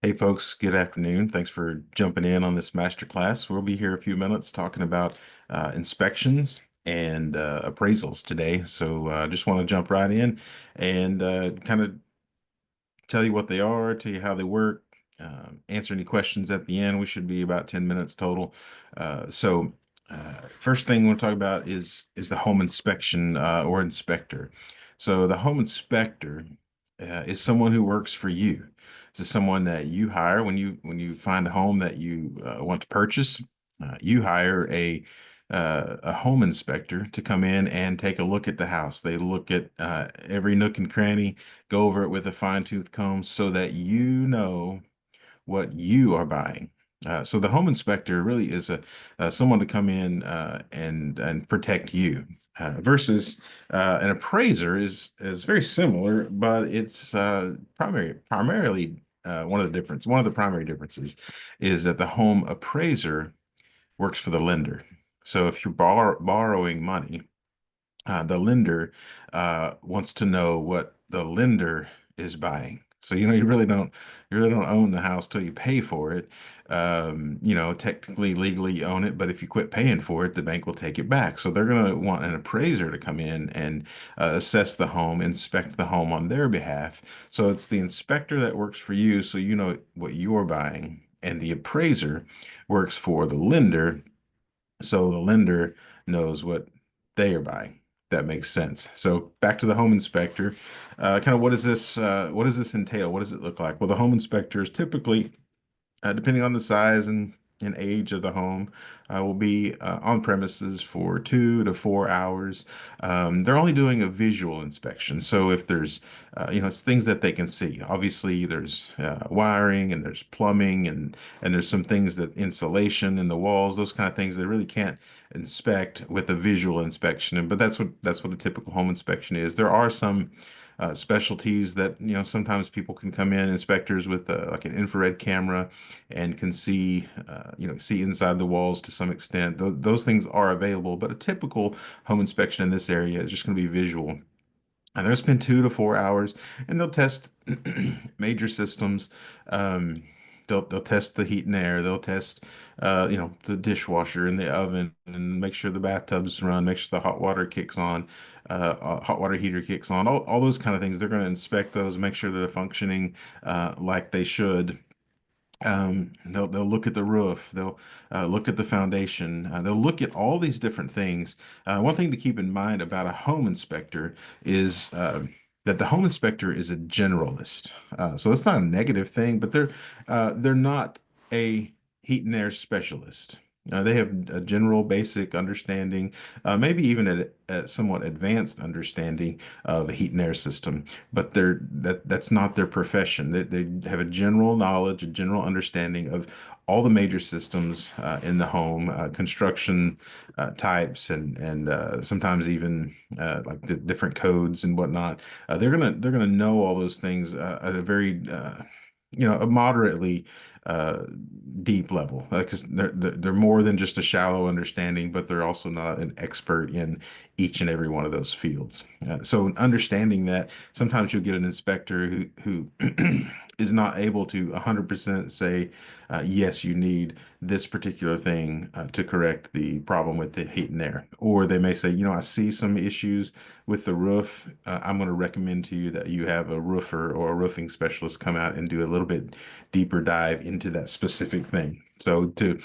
Hey folks, good afternoon. Thanks for jumping in on this masterclass. We'll be here a few minutes talking about inspections and appraisals today. So I just want to jump right in and kind of tell you what they are, tell you how they work, answer any questions at the end. We should be about 10 minutes total. First thing we'll talk about is the home inspection or inspector. So the home inspector is someone who works for you. This is someone that you hire when you find a home that you want to purchase. You hire a home inspector to come in and take a look at the house. They look at every nook and cranny, go over it with a fine-tooth comb so that you know what you are buying. So the home inspector really is someone to come in and protect you. Versus an appraiser is very similar, but it's primarily one of the primary differences is that the home appraiser works for the lender. So if you're borrowing money, the lender wants to know what the lender is buying. So, you really don't own the house till you pay for it. Technically, legally you own it, but if you quit paying for it, the bank will take it back. So they're going to want an appraiser to come in and assess the home, inspect the home on their behalf. So it's the inspector that works for you, so you know what you're buying, and the appraiser works for the lender, so the lender knows what they are buying. That makes sense. So back to the home inspector. Kind of what does this entail? What does it look like? Well, the home inspector is typically depending on the size and age of the home, will be on premises for 2 to 4 hours. They're only doing a visual inspection. So if there's, it's things that they can see. Obviously, there's wiring and there's plumbing and there's some things that insulation in the walls, those kind of things they really can't inspect with a visual inspection. But that's what a typical home inspection is. There are some specialties that sometimes people can come in, inspectors with like an infrared camera and can see see inside the walls to some extent. Those things are available, but a typical home inspection in this area is just going to be visual. And they'll spend 2 to 4 hours and they'll test major systems. Um, they'll test the heat and air. They'll test, the dishwasher and the oven and make sure the bathtubs run, make sure the hot water kicks on, hot water heater kicks on, all those kind of things. They're going to inspect those, make sure they're functioning like they should. They'll look at the roof. They'll look at the foundation. They'll look at all these different things. One thing to keep in mind about a home inspector is that the home inspector is a generalist. So that's not a negative thing, but they're not a heat and air specialist. They have a general basic understanding, maybe even a somewhat advanced understanding of a heat and air system, but that's not their profession. They have a general knowledge, a general understanding of all the major systems in the home, construction types, and sometimes even like the different codes and whatnot. They're gonna know all those things at a very a moderately uh, deep level. Because they're more than just a shallow understanding, but they're also not an expert in each and every one of those fields. So understanding that sometimes you'll get an inspector who is not able to 100% say, yes, you need this particular thing to correct the problem with the heat and air. Or they may say, I see some issues with the roof. I'm going to recommend to you that you have a roofer or a roofing specialist come out and do a little bit deeper dive into that specific thing. So to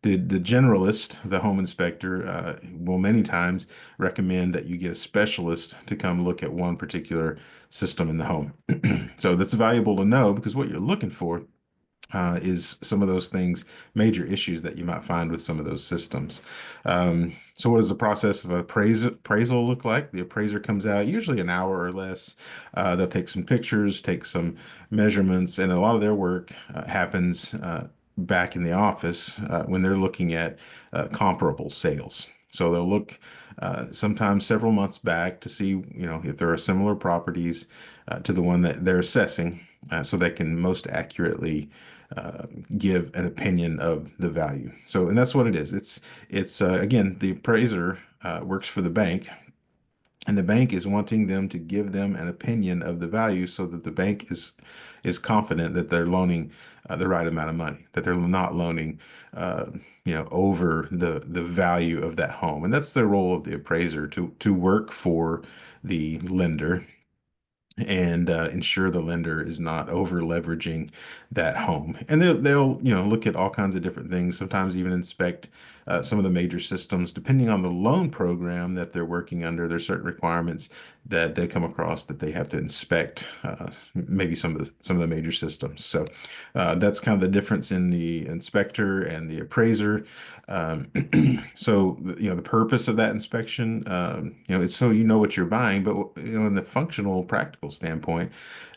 the generalist, the home inspector, will many times recommend that you get a specialist to come look at one particular system in the home. So that's valuable to know because what you're looking for is some of those things, major issues that you might find with some of those systems. So what does the process of appraisal look like? The appraiser comes out usually an hour or less. They'll take some pictures, take some measurements, and a lot of their work happens back in the office when they're looking at comparable sales. So they'll look sometimes several months back to see, if there are similar properties to the one that they're assessing, so they can most accurately give an opinion of the value. And that's what it is. It's again, the appraiser works for the bank, And the bank is wanting them to give them an opinion of the value so that the bank is confident that they're loaning the right amount of money, that they're not loaning uh, over the value of that home. And that's the role of the appraiser to work for the lender and ensure the lender is not over leveraging that home. And they'll look at all kinds of different things, sometimes even inspect some of the major systems. Depending on the loan program that they're working under, there's certain requirements that they come across that they have to inspect, maybe some of the major systems. So that's kind of the difference in the inspector and the appraiser. Um, so the purpose of that inspection, it's so you know what you're buying, but in the functional, practical standpoint,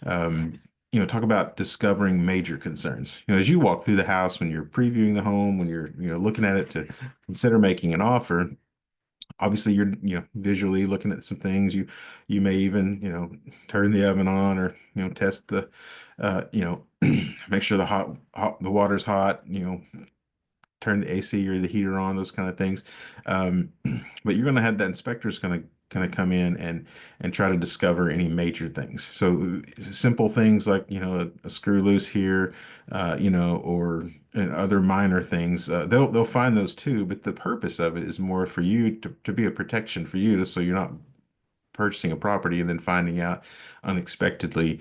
um, talk about discovering major concerns. As you walk through the house, when you're previewing the home, when you're looking at it to consider making an offer, obviously you're visually looking at some things. You may even turn the oven on or test the make sure the water's hot, turn the AC or the heater on, those kind of things. Um, but you're going to have that inspector's going to kind of come in and try to discover any major things. So simple things like a screw loose here, or other minor things. They'll find those too. But the purpose of it is more for you to be a protection for you, so you're not purchasing a property and then finding out unexpectedly,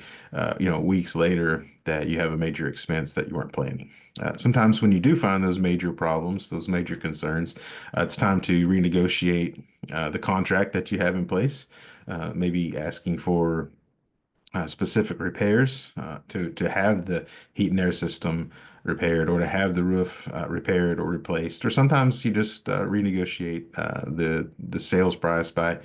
weeks later that you have a major expense that you weren't planning. Sometimes when you do find those major problems, those major concerns, it's time to renegotiate the contract that you have in place, maybe asking for specific repairs to have the heat and air system repaired or to have the roof repaired or replaced. Or sometimes you just renegotiate the sales price by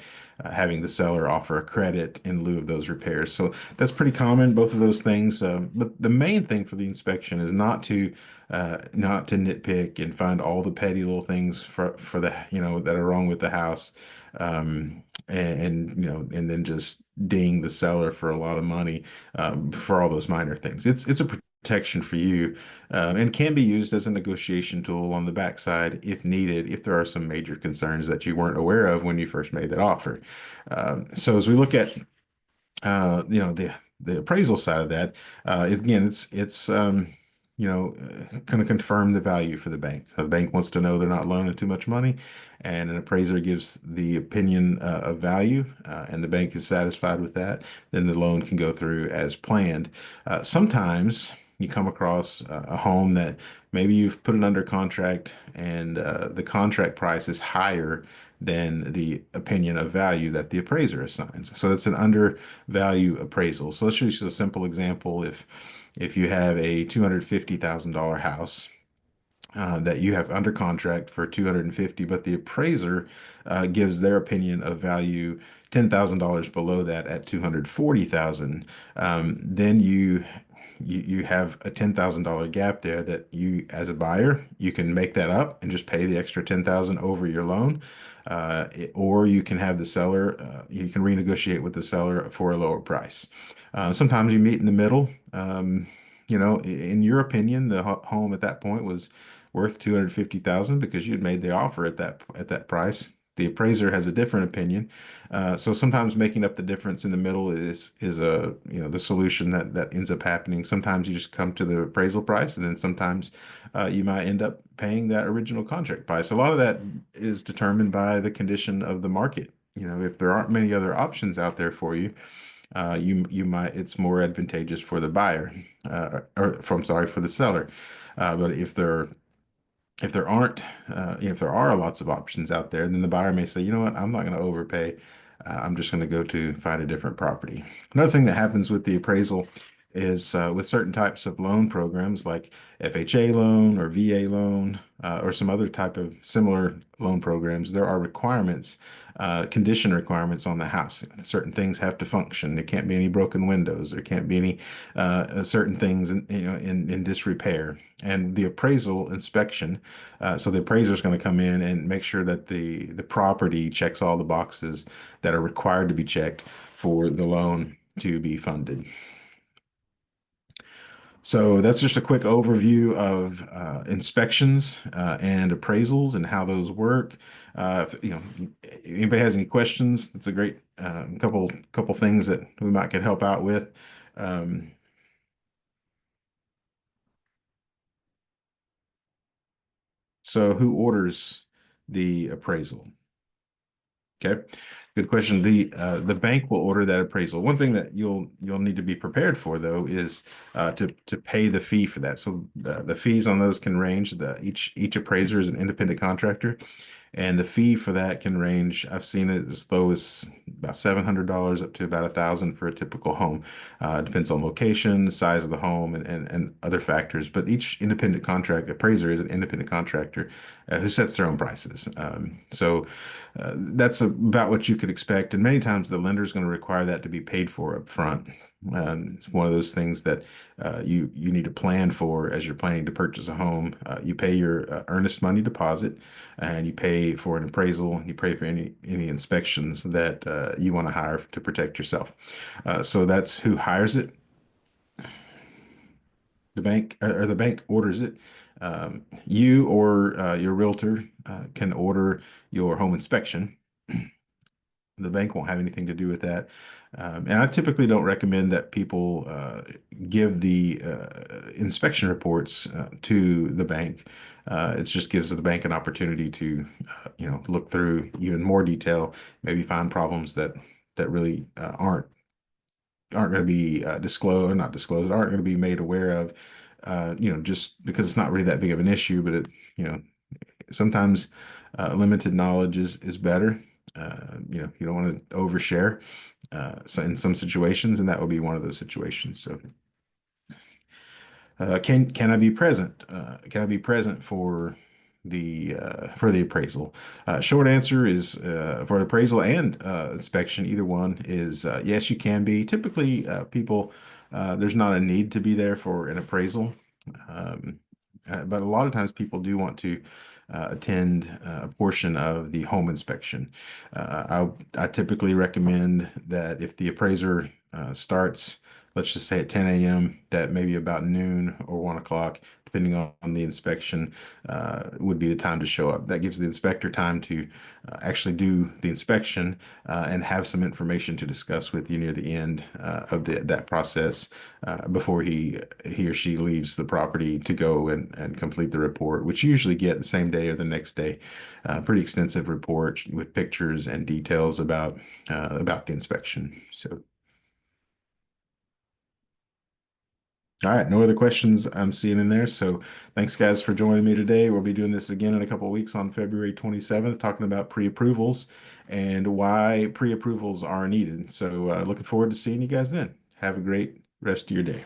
having the seller offer a credit in lieu of those repairs. So that's pretty common, both of those things. But the main thing for the inspection is not to nitpick and find all the petty little things for the that are wrong with the house. And then just ding the seller for a lot of money for all those minor things. It's a protection for you, and can be used as a negotiation tool on the backside if needed, if there are some major concerns that you weren't aware of when you first made that offer. So as we look at the appraisal side of that, again, it's kind of confirm the value for the bank. The bank wants to know they're not loaning too much money, and an appraiser gives the opinion of value, and the bank is satisfied with that. Then the loan can go through as planned. Sometimes you come across a home that maybe you've put it under contract, and the contract price is higher than the opinion of value that the appraiser assigns. So that's an undervalue appraisal. So let's use a simple example. If you have a $250,000 house that you have under contract for 250, but the appraiser gives their opinion of value $10,000 below that at 240,000, then you have a $10,000 gap there that you, as a buyer, you can make that up and just pay the extra 10,000 over your loan. Or you can have the seller, you can renegotiate with the seller for a lower price. Sometimes you meet in the middle. In your opinion, the home at that point was worth 250,000 because you'd made the offer at that price. The appraiser has a different opinion. So sometimes making up the difference in the middle is the solution that ends up happening. Sometimes you just come to the appraisal price, and then sometimes you might end up paying that original contract price. A lot of that is determined by the condition of the market. If there aren't many other options out there for you, it's more advantageous for the buyer, I'm sorry, for the seller. But if there are lots of options out there, then the buyer may say, you know what, I'm not going to overpay. I'm just going to go to find a different property. Another thing that happens with the appraisal is with certain types of loan programs like FHA loan or VA loan or some other type of similar loan programs, there are requirements, condition requirements on the house. Certain things have to function. There can't be any broken windows. There can't be any certain things in disrepair. And the appraisal inspection, so the appraiser is going to come in and make sure that the property checks all the boxes that are required to be checked for the loan to be funded. So that's just a quick overview of inspections and appraisals and how those work. If, anybody has any questions, that's a great couple things that we might could help out with. Um, so who orders the appraisal? Okay, good question. The bank will order that appraisal. One thing that you'll need to be prepared for though is to pay the fee for that. So the fees on those can range. Each appraiser is an independent contractor, and the fee for that can range. I've seen it as low as about $700 up to about 1,000 for a typical home. Depends on location, size of the home, and other factors. But each independent contract appraiser is an independent contractor who sets their own prices. That's about what you could expect. And many times the lender is going to require that to be paid for up front. It's one of those things that you need to plan for as you're planning to purchase a home. You pay your earnest money deposit, and you pay for an appraisal. You pay for any inspections that you want to hire to protect yourself. So that's who hires it. The bank or the bank orders it. You or your realtor can order your home inspection. The bank won't have anything to do with that. And I typically don't recommend that people give the inspection reports to the bank. It just gives the bank an opportunity to, look through even more detail, maybe find problems that really aren't going to be disclosed or not disclosed, aren't going to be made aware of, just because it's not really that big of an issue, but you know, sometimes limited knowledge is better. You don't want to overshare. So in some situations, and that would be one of those situations. So, can I be present? Can I be present for the appraisal? Short answer is for appraisal and inspection. Either one is yes, you can be. Typically, people there's not a need to be there for an appraisal, um, but a lot of times people do want to attend a portion of the home inspection. I typically recommend that if the appraiser starts, let's just say at 10 a.m., that maybe about noon or 1 o'clock, depending on the inspection, would be the time to show up. That gives the inspector time to actually do the inspection and have some information to discuss with you near the end of that process before he or she leaves the property to go and complete the report, which you usually get the same day or the next day. Pretty extensive report with pictures and details about the inspection. So. All right, no other questions I'm seeing in there. So thanks, guys, for joining me today. We'll be doing this again in a couple of weeks on February 27th, talking about pre-approvals and why pre-approvals are needed. So looking forward to seeing you guys then. Have a great rest of your day.